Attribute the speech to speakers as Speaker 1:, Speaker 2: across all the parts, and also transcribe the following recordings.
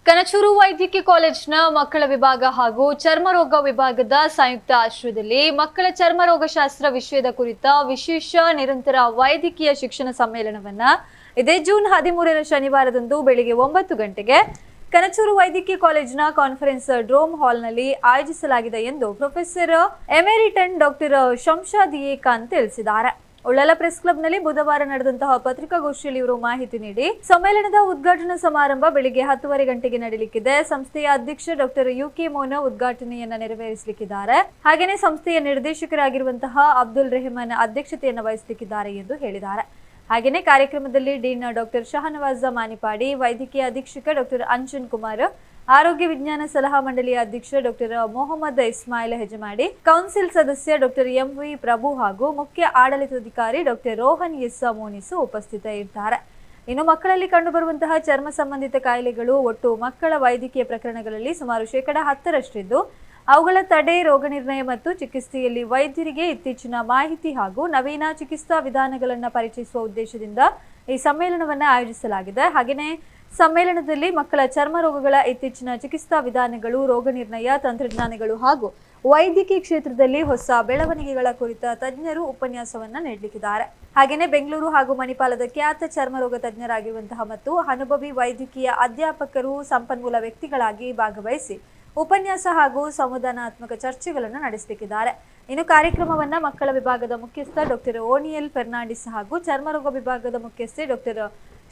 Speaker 1: ಕನಚೂರು ವೈದ್ಯಕೀಯ ಕಾಲೇಜಿನ ಮಕ್ಕಳ ವಿಭಾಗ ಹಾಗೂ ಚರ್ಮರೋಗ ವಿಭಾಗದ ಸಂಯುಕ್ತ ಆಶ್ರಯದಲ್ಲಿ ಮಕ್ಕಳ ಚರ್ಮರೋಗಶಾಸ್ತ್ರ ವಿಷಯದ ಕುರಿತ ವಿಶೇಷ ನಿರಂತರ ವೈದ್ಯಕೀಯ ಶಿಕ್ಷಣ ಸಮ್ಮೇಳನವನ್ನ ಇದೇ ಜೂನ್ 13ರ ಶನಿವಾರದಂದು ಬೆಳಿಗ್ಗೆ 9 ಗಂಟೆಗೆ ಕನಚೂರು ವೈದ್ಯಕೀಯ ಕಾಲೇಜಿನ ಕಾನ್ಫರೆನ್ಸ್ ಡ್ರೋಮ್ ಹಾಲ್ನಲ್ಲಿ ಆಯೋಜಿಸಲಾಗಿದೆ ಎಂದು ಪ್ರೊಫೆಸರ್ ಎಮೆರಿಟನ್ ಡಾಕ್ಟರ್ ಶಂಶಾದ್ ಎ ಖಾನ್ ತಿಳಿಸಿದ್ದಾರೆ. ಉಳ್ಳಾಲ ಪ್ರೆಸ್ ಕ್ಲಬ್ನಲ್ಲಿ ಬುಧವಾರ ನಡೆದಂತಹ ಪತ್ರಿಕಾಗೋಷ್ಠಿಯಲ್ಲಿ ಇವರು ಮಾಹಿತಿ ನೀಡಿ ಸಮ್ಮೇಳನದ ಉದ್ಘಾಟನಾ ಸಮಾರಂಭ ಬೆಳಿಗ್ಗೆ 10:30 ಗಂಟೆಗೆ ನಡೆಯಲಿಕ್ಕಿದೆ. ಸಂಸ್ಥೆಯ ಅಧ್ಯಕ್ಷ ಡಾಕ್ಟರ್ ಯುಕೆ ಮೋನೋ ಉದ್ಘಾಟನೆಯನ್ನ ನೆರವೇರಿಸಲಿಕ್ಕಿದ್ದಾರೆ. ಹಾಗೆಯೇ ಸಂಸ್ಥೆಯ ನಿರ್ದೇಶಕರಾಗಿರುವಂತಹ ಅಬ್ದುಲ್ ರೆಹಮಾನ್ ಅಧ್ಯಕ್ಷತೆಯನ್ನು ವಹಿಸಲಿಕ್ಕಿದ್ದಾರೆ ಎಂದು ಹೇಳಿದ್ದಾರೆ. ಹಾಗೆಯೇ ಕಾರ್ಯಕ್ರಮದಲ್ಲಿ ಡೀನ್ ಡಾಕ್ಟರ್ ಶಹನವಾಜ ಮಾನಿಪಾಡಿ, ವೈದ್ಯಕೀಯ ಅಧೀಕ್ಷಕ ಡಾಕ್ಟರ್ ಅಂಜನ್ ಕುಮಾರ್, ಆರೋಗ್ಯ ವಿಜ್ಞಾನ ಸಲಹಾ ಮಂಡಳಿಯ ಅಧ್ಯಕ್ಷ ಡಾಕ್ಟರ್ ಮೊಹಮ್ಮದ್ ಇಸ್ಮಾಯಿಲ್ ಹೆಜಮಾಡಿ, ಕೌನ್ಸಿಲ್ ಸದಸ್ಯ ಡಾಕ್ಟರ್ ಎಂವಿ ಪ್ರಭು ಹಾಗೂ ಮುಖ್ಯ ಆಡಳಿತಾಧಿಕಾರಿ ಡಾಕ್ಟರ್ ರೋಹನ್ ಎಸ್ ಮೋನಿಸು ಉಪಸ್ಥಿತರಿದ್ದಾರೆ. ಇನ್ನು ಮಕ್ಕಳಲ್ಲಿ ಕಂಡುಬರುವಂತಹ ಚರ್ಮ ಸಂಬಂಧಿತ ಕಾಯಿಲೆಗಳು ಒಟ್ಟು ಮಕ್ಕಳ ವೈದ್ಯಕೀಯ ಪ್ರಕರಣಗಳಲ್ಲಿ ಸುಮಾರು 10% ಅವುಗಳ ತಡೆ, ರೋಗ ನಿರ್ಣಯ ಮತ್ತು ಚಿಕಿತ್ಸೆಯಲ್ಲಿ ವೈದ್ಯರಿಗೆ ಇತ್ತೀಚಿನ ಮಾಹಿತಿ ಹಾಗೂ ನವೀನ ಚಿಕಿತ್ಸಾ ವಿಧಾನಗಳನ್ನು ಪರಿಚಯಿಸುವ ಉದ್ದೇಶದಿಂದ ಈ ಸಮ್ಮೇಳನವನ್ನು ಆಯೋಜಿಸಲಾಗಿದೆ. ಹಾಗೆಯೇ ಸಮ್ಮೇಳನದಲ್ಲಿ ಮಕ್ಕಳ ಚರ್ಮ ರೋಗಗಳ ಇತ್ತೀಚಿನ ಚಿಕಿತ್ಸಾ ವಿಧಾನಗಳು, ರೋಗ ನಿರ್ಣಯ ತಂತ್ರಜ್ಞಾನಗಳು ಹಾಗೂ ವೈದ್ಯಕೀಯ ಕ್ಷೇತ್ರದಲ್ಲಿ ಹೊಸ ಬೆಳವಣಿಗೆಗಳ ಕುರಿತ ತಜ್ಞರು ಉಪನ್ಯಾಸವನ್ನ ನೀಡಲಿದ್ದಾರೆ. ಹಾಗೆಯೇ ಬೆಂಗಳೂರು ಹಾಗೂ ಮಣಿಪಾಲದ ಖ್ಯಾತ ಚರ್ಮರೋಗ ತಜ್ಞರಾಗಿರುವಂತಹ ಮತ್ತು ಅನುಭವಿ ವೈದ್ಯಕೀಯ ಅಧ್ಯಾಪಕರು ಸಂಪನ್ಮೂಲ ವ್ಯಕ್ತಿಗಳಾಗಿ ಭಾಗವಹಿಸಿ ಉಪನ್ಯಾಸ ಹಾಗೂ ಸಂವಾದಾತ್ಮಕ ಚರ್ಚೆಗಳನ್ನು ನಡೆಸಲಿದ್ದಾರೆ. ಇನ್ನು ಕಾರ್ಯಕ್ರಮವನ್ನ ಮಕ್ಕಳ ವಿಭಾಗದ ಮುಖ್ಯಸ್ಥ ಡಾಕ್ಟರ್ ಓನಿಯಲ್ ಫೆರ್ನಾಂಡಿಸ್ ಹಾಗೂ ಚರ್ಮರೋಗ ವಿಭಾಗದ ಮುಖ್ಯಸ್ಥೆ ಡಾಕ್ಟರ್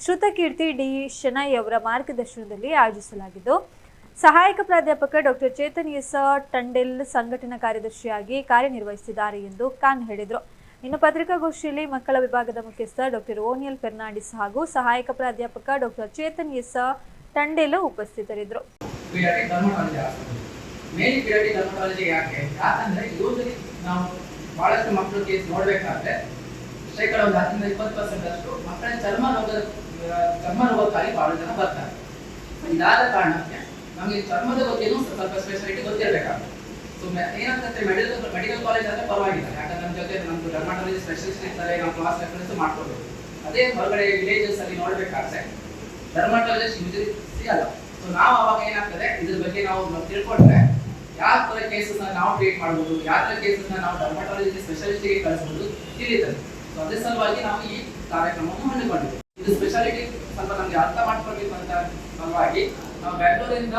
Speaker 1: ಶ್ರುತಕೀರ್ತಿ ಡಿ ಶೆನೈ ಅವರ ಮಾರ್ಗದರ್ಶನದಲ್ಲಿ ಆಯೋಜಿಸಲಾಗಿದ್ದು, ಸಹಾಯಕ ಪ್ರಾಧ್ಯಾಪಕ ಡಾಕ್ಟರ್ ಚೇತನ್ ಎಸ್ ಟಂಡೆಲ್ ಸಂಘಟನಾ ಕಾರ್ಯದರ್ಶಿಯಾಗಿ ಕಾರ್ಯನಿರ್ವಹಿಸಿದ್ದಾರೆ ಎಂದು ಖಾನ್ ಹೇಳಿದರು. ಇನ್ನು ಪತ್ರಿಕಾಗೋಷ್ಠಿಯಲ್ಲಿ ಮಕ್ಕಳ ವಿಭಾಗದ ಮುಖ್ಯಸ್ಥ ಡಾಕ್ಟರ್ ಓನಿಯಲ್ ಫೆರ್ನಾಂಡಿಸ್ ಹಾಗೂ ಸಹಾಯಕ ಪ್ರಾಧ್ಯಾಪಕ ಡಾಕ್ಟರ್ ಚೇತನ್ ಎಸ್ ಟಂಡೆಲ್ ಉಪಸ್ಥಿತರಿದ್ದರು.
Speaker 2: ಯಾಕಂದ್ರೆ ಯೂಶಲಿ ನಾವು ಬಹಳಷ್ಟು ಮಕ್ಕಳು ಕೇಸ್ ನೋಡ್ಬೇಕಾದ್ರೆ ಶೇಕಡ 10-20% ಅಷ್ಟು ಮಕ್ಕಳ ಚರ್ಮ ರೋಗಕ್ಕಾಗಿ ಬಹಳ ಜನ ಬರ್ತಾರೆ. ಇದಾದ ಕಾರಣಕ್ಕೆ ನಮಗೆ ಚರ್ಮದ ಬಗ್ಗೆನೂ ಸ್ವಲ್ಪ ಸ್ಪೆಷಾಲಿಟಿ ಗೊತ್ತಿರಬೇಕಾಗುತ್ತೆ. ಸೊ ಏನಾಗ್ತದೆ, ಮೆಡಿಕಲ್ ಕಾಲೇಜ್ ಆದ್ರೆ ಪರವಾಗಿಲ್ಲ, ಯಾಕಂದ್ರೆ ನಮ್ಮ ಜೊತೆ ನಮ್ದು ಡರ್ಮಾಟೋಲಜಿ ಸ್ಪೆಷಲಿಸ್ಟ್ ಇರ್ತಾರೆ, ನಾವು ಕ್ಲಾಸ್ ರೆಫರೆನ್ಸ್ ಮಾಡ್ಕೊಳ್ಬೇಕು. ಅದೇ ಹೊರಗಡೆ ವಿಲೇಜಸ್ ಅಲ್ಲಿ ನೋಡ್ಬೇಕಾದ್ರೆ ಡರ್ಮಾಟೋಲಜಿಸ್ಟ್ ಯೂಶಲಿ ಸಿಗಲ್ಲ. ಸೊ ನಾವು ಅವಾಗ ಏನಾಗ್ತದೆ, ಇದ್ರ ಬಗ್ಗೆ ನಾವು ತಿಳ್ಕೊಂಡ್ರೆ ಯಾವ ತರ ಕೇಸಸ್ ನಾವು ಟ್ರೀಟ್ ಮಾಡ್ಬೋದು, ಯಾವ ತರ ಕೇಸಸ್ ನಾವು ಡರ್ಮಾಟೋಲಜಿ ಸ್ಪೆಷಲಿಸ್ಟ್ಗೆ ಕಳಿಸ್ಬೋದು ತಿಳಿತದೆ. ಸೊ ಅದೇ ಸಲುವಾಗಿ ನಾವು ಈ ಕಾರ್ಯಕ್ರಮವನ್ನು ಹಮ್ಮಿಕೊಂಡಿದ್ದೇವೆ. ಇದು ಸ್ಪೆಷಾಲಿಟಿ ಸ್ವಲ್ಪ ನಮ್ಗೆ ಅರ್ಥ ಮಾಡ್ಕೊಳ್ಬೇಕು ಅಂತ ಸಲುವಾಗಿ ನಾವು ಬೆಂಗಳೂರಿಂದ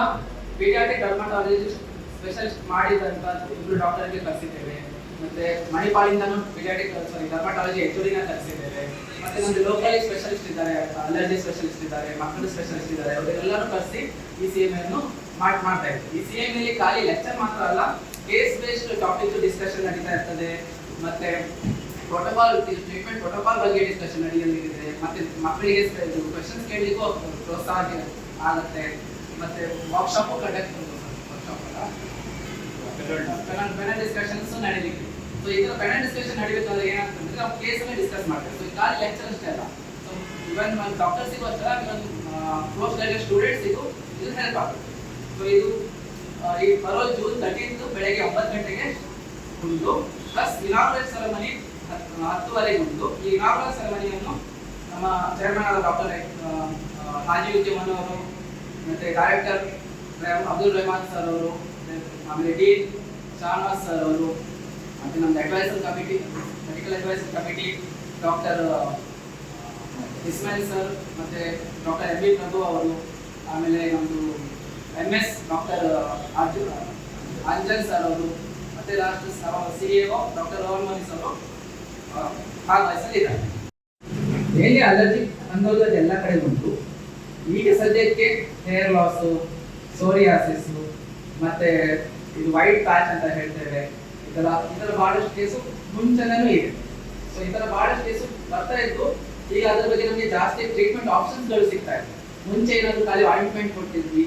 Speaker 2: ಪೀಡಿಯಾಟ್ರಿಕ್ ಡರ್ಮಾಟೋಲಜಿಸ್ಟ್ ಸ್ಪೆಷಲಿಸ್ಟ್ ಮಾಡಿದಂತ ಇಬ್ಬರು ಡಾಕ್ಟರ್ಗೆ ಕಳಿಸಿದ್ದೇವೆ. ಮತ್ತೆ ಮಣಿಪಾಲಿಂದನೂ ಪೀಡಿಯಾಟ್ರಿಕ್ ಡರ್ಮಾಟೋಲಜಿ ಹೆಚ್ಚುಡಿನ ಕಳಿಸಿದ್ದೇವೆ. ಮತ್ತೆ ನಮ್ದು ಲೋಕಲ್ ಸ್ಪೆಷಲಿಸ್ಟ್ ಇದ್ದಾರೆ, ಅಲರ್ಜಿ ಸ್ಪೆಷಲಿಸ್ಟ್ ಇದ್ದಾರೆ, ಮಕ್ಕಳ ಸ್ಪೆಷಲಿಸ್ಟ್ ಇದ್ದಾರೆ, ಅವರೆಲ್ಲರೂ ಕಳಿಸಿ ಈ CMA ಅನ್ನು ಮಾಡ್ತಾ ಇದ್ದೀವಿ. ಈ CMA ಅಲ್ಲಿ ಖಾಲಿ ಲೆಕ್ಚರ್ ಮಾತ್ರ ಅಲ್ಲ, ಕೇಸ್ ಬೇಸ್ಡ್ ಟಾಪಿಕ್ ಡಿಸ್ಕಷನ್ ನಡೀತಾ ಇರ್ತದೆ. ಮತ್ತೆ ಪ್ರೋಟೋಕಾಲ್, ಟ್ರೀಟ್ಮೆಂಟ್ ಪ್ರೋಟೋಕಾಲ್ ಬಗ್ಗೆ ಡಿಸ್ಕಷನ್ ನಡೆಯಲಿದೆ. ಮತ್ತೆ ಮಕ್ಕಳಿಗೆ ಕ್ವೆಶನ್ಸ್ ಕೇಳಲಿಕ್ಕೂ ಪ್ರೋತ್ಸಾಹ ಆಗುತ್ತೆ. ಮತ್ತೆ ವರ್ಕ್ಶಾಪ್ ಕಂಡಕ್ಟ್ ಪ್ಯಾನಲ್ ಡಿಸ್ಕಷನ್ಸ್ ನಡೀಲಿಕ್ಕೆ. ಸೊ ಈ ತರ ಪ್ಯಾನಲ್ ಡಿಸ್ಕಷನ್ ನಡೀಬೇಕಾದ್ರೆ ಏನಾಗ್ತದೆ, ನಾವು ಕೇಸ್ ಅನ್ನು ಡಿಸ್ಕಸ್ ಮಾಡ್ತೇವೆ. ಸೊ ಖಾಲಿ ಲೆಕ್ಚರ್ ಅಷ್ಟೇ ಅಲ್ಲ, ಸೊ ಇವನ್ ಡಾಕ್ಟರ್ಸಿಗೂ ಅಷ್ಟೇ, ಕ್ಲೋಸ್ ಗ್ರಾಜುಯೇಟ್ ಸ್ಟೂಡೆಂಟ್ಸಿಗೂ ಇದು ಹೆಲ್ಪ್ ಆಗುತ್ತೆ. ಸೊ ಇದು ಈ ಬರೋ ಜೂನ್ 13 ಬೆಳಗ್ಗೆ 9 ಗಂಟೆಗೆ ಉಂಟು. ಪ್ಲಸ್ ಇನಾಗ್ರೇಟ್ ಸೆರೆಮನಿ 10:30 ಉಂಟು. ಈ ಇನಾಗ್ರೇಟ್ ಸೆರೆಮನಿಯನ್ನು ನಮ್ಮ ಚೇರ್ಮನ್ ಆದ ಡಾಕ್ಟರ್ ಹಾಜಿ ಯುಕೆ ಮನು ಅವರು, ಮತ್ತೆ ಡೈರೆಕ್ಟರ್ ಅಬ್ದುಲ್ ರೆಹಮಾನ್ ಸರ್ ಅವರು, ಆಮೇಲೆ ಡೀನ್ ಶಾನವಾಜ್ ಸರ್ ಅವರು, ಮತ್ತೆ ನಮ್ದು adviser committee, medical adviser committee doctor Ismail sir, ಮತ್ತೆ ಡಾಕ್ಟರ್ MB ಪ್ರಭು ಅವರು, ಆಮೇಲೆ ನಮ್ಮದು MS ಡಾಕ್ಟರ್ ಅಂಜನ್ ಸರ್ ಅವರು, ಮತ್ತೆ last CEO doctor Rohan Monis ಅವರು ಭಾಗವಹಿಸಲಿದ್ದಾರೆ. ಡೈಲಿ ಅಲರ್ಜಿ ಅನ್ನೋದು ಎಲ್ಲ ಕಡೆ ಉಂಟು. ಈಗ ಸದ್ಯಕ್ಕೆ ಹೇರ್ ಲಾಸ್, ಸೋರಿಯಾಸಿಸ್, ಮತ್ತೆ ಇದು ವೈಟ್ ಪ್ಯಾಚ್ ಅಂತ ಹೇಳ್ತೇವೆ, ಇದರ ಬಹಳಷ್ಟು ಕೇಸು ಮುಂಚೆನೂ ಇದೆ. ಸೊ ಈ ತರ ಬಹಳಷ್ಟು ಕೇಸು ಬರ್ತಾ ಇದ್ದು, ಈಗ ಅದ್ರ ಬಗ್ಗೆ ನಮಗೆ ಜಾಸ್ತಿ ಟ್ರೀಟ್ಮೆಂಟ್ ಆಪ್ಷನ್ಸ್ಗಳು ಸಿಗ್ತಾ ಇದೆ. ಮುಂಚೆ ಏನಾದ್ರು ಖಾಲಿ ಆಯಿಂಟ್ಮೆಂಟ್ ಕೊಡ್ತಿದ್ವಿ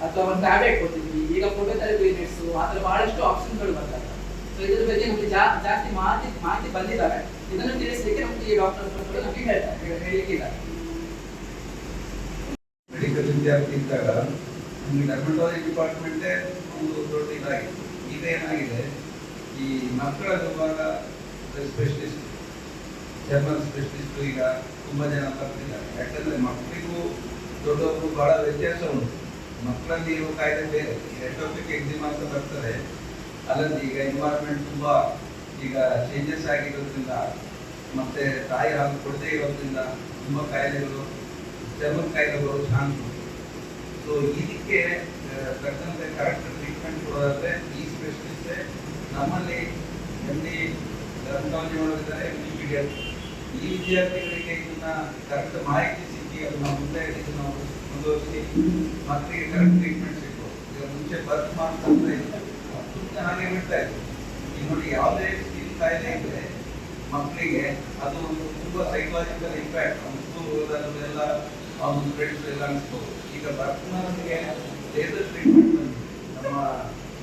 Speaker 2: ಅಥವಾ ಒಂದು ಟ್ಯಾಬ್ಲೆಟ್ ಕೊಡ್ತಿದ್ವಿ, ಈಗ ಫೋಟೋಥೆರಪಿ ಯೂನಿಟ್ಸ್, ಆ ಥರ ಬಹಳಷ್ಟು ಆಪ್ಷನ್ಸ್ಗಳು ಬರ್ತಾ ಇದೆ. ಸೊ ಇದ್ರ ಬಗ್ಗೆ ನಮಗೆ ಜಾಸ್ತಿ ಮಾಹಿತಿ ಬಂದಿದ್ದಾರೆ. ಇದನ್ನು ತಿಳಿಸಲಿಕ್ಕೆ ನಮಗೆ ಈ ಡಾಕ್ಟರ್ಗಳು ನಮಗೆ ಹೇಳಿದ್ದಾರೆ.
Speaker 3: ಮೆಡಿಕಲ್ ವಿದ್ಯಾರ್ಥಿ ಇದ್ದಾಗ ನಮಗೆ ಡರ್ಮಟೋಲಜಿ ಡಿಪಾರ್ಟ್ಮೆಂಟೇ ಒಂದು ದೊಡ್ಡ ಇದಾಗಿದೆ. ಈಗ ಏನಾಗಿದೆ, ಈ ಮಕ್ಕಳ ವಿಭಾಗ ಸ್ಪೆಷಲಿಸ್ಟ್, ಚರ್ಮ ಸ್ಪೆಷಲಿಸ್ಟ್ ಈಗ ತುಂಬ ಜನ ಬರ್ತಿದ್ದಾರೆ. ಯಾಕಂದರೆ ಮಕ್ಕಳಿಗೂ ದೊಡ್ಡವರು ಬಹಳ ವ್ಯತ್ಯಾಸ ಉಂಟು. ಮಕ್ಕಳಲ್ಲಿ ಇರೋ ಕಾಯಿಲೆ ಬೇರೆ. ಈಗ ಎಟೋಪಿಕ್ ಎಕ್ಸಿಮಾ ಅಂತ ಬರ್ತದೆ, ಅಲ್ಲಲ್ಲಿ ಈಗ ಎನ್ವೈರನ್ಮೆಂಟ್ ತುಂಬಾ ಈಗ ಚೇಂಜಸ್ ಆಗಿರೋದ್ರಿಂದ ಮತ್ತೆ ತಾಯಿ ಹಾಲು ಕೊಡದೇ ಇರೋದ್ರಿಂದ ತುಂಬಾ ಕಾಯಿಲೆಗಳು, ಚರ್ಮದ ಕಾಯಿಲೆಗಳು ಚಾನ್ಸ್ ಉಂಟು. ಸೊ ಇದಕ್ಕೆ ತಕ್ಕಂತೆ ಕರೆಕ್ಟ್ ಟ್ರೀಟ್ಮೆಂಟ್ ಕೊಡೋದಾದ್ರೆ ಈ ಸ್ಪೆಷಲಿಸ್ಟೇ ನಮ್ಮಲ್ಲಿ MD ಡರ್ಮಟಾಲಜಿ ಮಾಡೋದಿದ್ದಾರೆ, MD ಪೀಡಿಯಾಟ್ರಿಕ್. ಈ ವಿದ್ಯಾರ್ಥಿಗಳಿಗೆ ಇದನ್ನ ಕರೆಕ್ಟ್ ಮಾಹಿತಿ ಸಿಕ್ಕಿ ಅದನ್ನ ಮುಂದೆ ಇದನ್ನ ಮುಂದುವರಿಸಿ ಮಕ್ಕಳಿಗೆ ಕರೆಕ್ಟ್ ಟ್ರೀಟ್ಮೆಂಟ್ ಸಿಕ್ಕು. ಈಗ ಮುಂಚೆ ಬರ್ತ್ ಮಾರ್ಕ್ಸ್ ಅಂತ ಇತ್ತು, ಸುಮ್ಮನೆ ಹಾಗೆ ಬಿಡ್ತಾ ಇತ್ತು. ಈಗ ನೋಡಿ, ಯಾವುದೇ ಸ್ಕಿನ್ ಕಾಯಿಲೆ ಇದ್ರೆ ಮಕ್ಕಳಿಗೆ ಅದು ಒಂದು ತುಂಬಾ ಸೈಕಲಾಜಿಕಲ್ ಇಂಪ್ಯಾಕ್ಟ್. ಅವ್ನು ಸ್ಕೂಲ್ ಹೋಗೋದೆಲ್ಲ ಅವ್ನ ಫ್ರೆಂಡ್ಸ್ ಎಲ್ಲ ಅನಿಸ್ಬೋದು. ಈಗ ಬರ್ತ್ ಮಾರ್ಕ್ಸ್ಗೆ ಲೇಸರ್ ಟ್ರೀಟ್ಮೆಂಟ್ ಬಂದಿದೆ. ನಮ್ಮ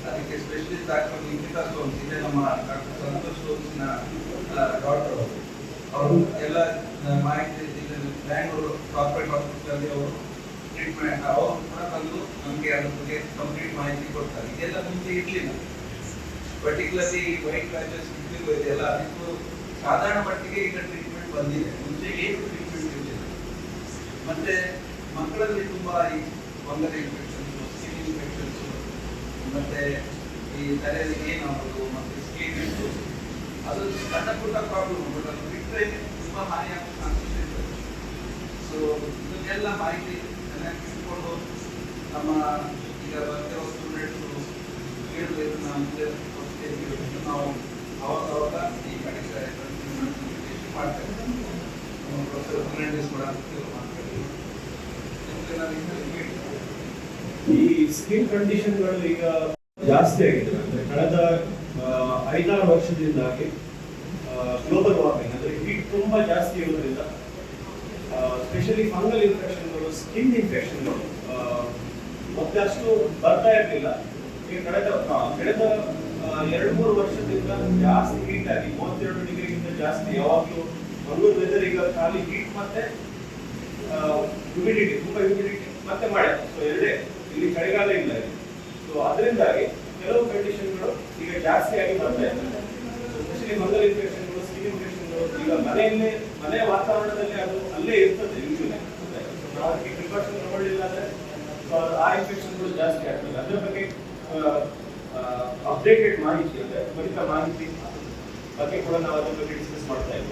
Speaker 3: ಅದಕ್ಕೆ ಸ್ಪೆಷಲಿಸ್ಟ್ ಡಾಕ್ಟರ್ ನಿಖಿತಾ ಸೋಮ್ಸ್ ಇದೆ, ನಮ್ಮ ಡಾಕ್ಟರ್ ಸಂತೋಷ್ ಸೋಮ್ಸ್ನ ಡಾಕ್ಟರ್ ಅವರು ಎಲ್ಲ ಮಾಹಿತಿ ಬ್ಯಾಂಗ್ಳೂರು ಕಾರ್ಪೊರೇಟ್ ಹಾಸ್ಪಿಟಲ್ ಅವರು ಟ್ರೀಟ್ಮೆಂಟ್ ಅವರು ಕೂಡ ಬಂದು ನಮಗೆ ಅದ್ರ ಬಗ್ಗೆ ಕಂಪ್ಲೀಟ್ ಮಾಹಿತಿ ಕೊಡ್ತಾರೆ. ಇದೆಲ್ಲ ಮುಂಚೆ ಇರಲಿಲ್ಲ. ಪರ್ಟಿಕ್ಯುಲರ್ಲಿ ವೈಟ್ ಪ್ಯಾಚಸ್ ಇದೆಯಲ್ಲ, ಅದಕ್ಕೂ ಸಾಧಾರಣ ಮಟ್ಟಿಗೆ ಈಗ ಟ್ರೀಟ್ಮೆಂಟ್ ಬಂದಿದೆ. ಮುಂಚೆ ಏನು ಟ್ರೀಟ್ಮೆಂಟ್ ಇರಲಿಲ್ಲ. ಮತ್ತೆ ಮಕ್ಕಳಲ್ಲಿ ತುಂಬಾ ಈ ಫಂಗಲ್ ಇನ್ಫೆಕ್ಷನ್ಸ್, ಸ್ಕಿನ್ ಇನ್ಫೆಕ್ಷನ್ಸ್, ಮತ್ತೆ ಈ ತಲೆಯಲ್ಲಿ ಏನಾಗೋದು, ಮತ್ತೆ ಸ್ಕಿನ್ ಇಟ್ಟು ಅದು ಸಣ್ಣ ಪುಟ್ಟ ಪ್ರಾಬ್ಲಮ್, ಬಟ್ ಅದು ಬಿಟ್ಟರೆ ತುಂಬಾ ಹಾನಿಯಾಗೋ ಚಾನ್ಸಸ್ ಇರ್ತದೆ. ಸೊ ಇದನ್ನೆಲ್ಲ ಮಾಹಿತಿ ಚೆನ್ನಾಗಿ ತಿಳ್ಕೊಂಡು ನಮ್ಮ ಈಗ ಬರ್ತಿರೋ ಸ್ಟೂಡೆಂಟ್ಸು ಕೇಳಬೇಕು. ಮುಂದೆ ನಾವು ಅವಾಗ ಈ ಕಡೆ ಮಾಡ್ತೇವೆ. ಪ್ರೊಫೆಸರ್ ಫರ್ನಾಂಡಿಸ್ ಕೂಡ
Speaker 4: ಈ ಸ್ಕಿನ್ ಕಂಡೀಷನ್ಗಳು ಈಗ ಜಾಸ್ತಿ ಆಗಿದೆ. ಅಂದ್ರೆ ಕಳೆದ 5-6 ವರ್ಷದಿಂದಾಗಿ ಗ್ಲೋಬಲ್ ವಾರ್ಮಿಂಗ್ ಅಂದ್ರೆ ಹೀಟ್ ತುಂಬಾ ಜಾಸ್ತಿ ಇರೋದ್ರಿಂದ ಸ್ಪೆಷಲಿ ಫಂಗಲ್ ಇನ್ಫೆಕ್ಷನ್ಗಳು, ಸ್ಕಿನ್ ಇನ್ಫೆಕ್ಷನ್ಗಳು ಮತ್ತೆ ಅಷ್ಟು ಬರ್ತಾ ಇರಲಿಲ್ಲ. ಈಗ ಕಳೆದ 2-3 ವರ್ಷದಿಂದ ಜಾಸ್ತಿ ಹೀಟ್ ಆಗಿ 32 ಡಿಗ್ರಿಗಿಂತ ಜಾಸ್ತಿ ಯಾವಾಗಲೂ ಮಂಗಳೂರು ವೆದರ್ ಈಗ ಖಾಲಿ ಹೀಟ್ ಮತ್ತೆ ಹ್ಯೂಮಿಡಿಟಿ, ತುಂಬಾ ಹ್ಯೂಮಿಡಿಟಿ ಮತ್ತೆ ಮಳೆ. ಸೊ ಎರಡೇ, ಇಲ್ಲಿ ಚಳಿಗಾಲ ಇಲ್ಲ ಇಲ್ಲಿ. ಸೊ ಅದರಿಂದಾಗಿ ಕೆಲವು ಕಂಡೀಷನ್ಗಳು ಈಗ ಜಾಸ್ತಿ ಆಗಿ ಬರ್ತಾ ಇದ್ದಾರೆ. ಸ್ಪೆಷಲಿ ಫಂಗಲ್ ಇನ್ಫೆಕ್ಷನ್ಗಳು, ಸ್ಕಿನ್ ಇನ್ಫೆಕ್ಷನ್ಗಳು ಈಗ ಮನೆ ವಾತಾವರಣದಲ್ಲಿ ಅದು ಅಲ್ಲೇ ಇರ್ತದೆ ಯೂಶುವಲಿ. ನಾವು ಅದಕ್ಕೆ ಪ್ರಿಕಾಷನ್ ತಗೊಳ್ಳಿಲ್ಲ ಅಂದ್ರೆ ಆ ಇನ್ಫೆಕ್ಷನ್ಗಳು ಜಾಸ್ತಿ ಆಗ್ತದೆ. ಅದರ ಬಗ್ಗೆ ಅಪ್ಡೇಟೆಡ್ ಮಾಹಿತಿ ಅಂದ್ರೆ ತ್ವರಿತ ಮಾಹಿತಿ ಬಗ್ಗೆ ಕೂಡ ನಾವು ಅದ್ರ ಬಗ್ಗೆ ಡಿಸ್ಕಸ್ ಮಾಡ್ತಾ ಇದ್ದೀವಿ.